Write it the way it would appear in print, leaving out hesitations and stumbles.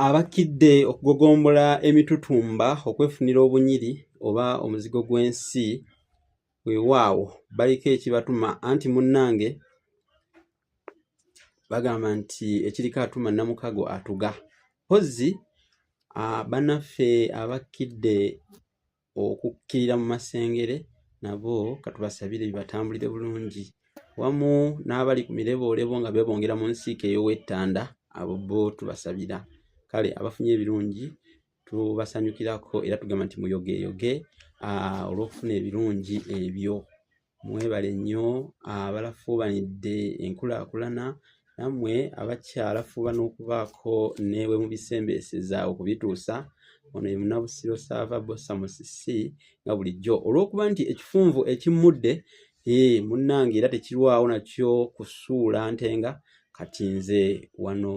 abakidde okugogombola emitutumba okwefunira obunyiri oba omuzigo gw'ensi weewaawo baliko ekibatuma anti munnange bagamba nti ekiriko atuma namukago atuga. Mpozzi bannaffe abakidde okukkirira mu masengere nabo katubasabire bibatambulire bulungi, wamu n'abali ku mireboolebo nga beebongera mu nsiike ey'Ow'ettanda abo bo tubasabira. Kale abafunye ebirungi tubasanyukirako era tugamba nti muyogeeyoge olw'okufuna ebirungi ebyo. Mwebale nnyo abalafuubanidde enkulaakulana, nammwe abakyalafuuba n'okubaako newe mu bisembeeseza okubituusa. Ono ye Munnabusiro Ssaava Bossa Musisi nga bulijjo, olw'okuba nti ekifunvu ekimmudde munnange era tekirwawo nakyo kusuula ntenga, kati nze wano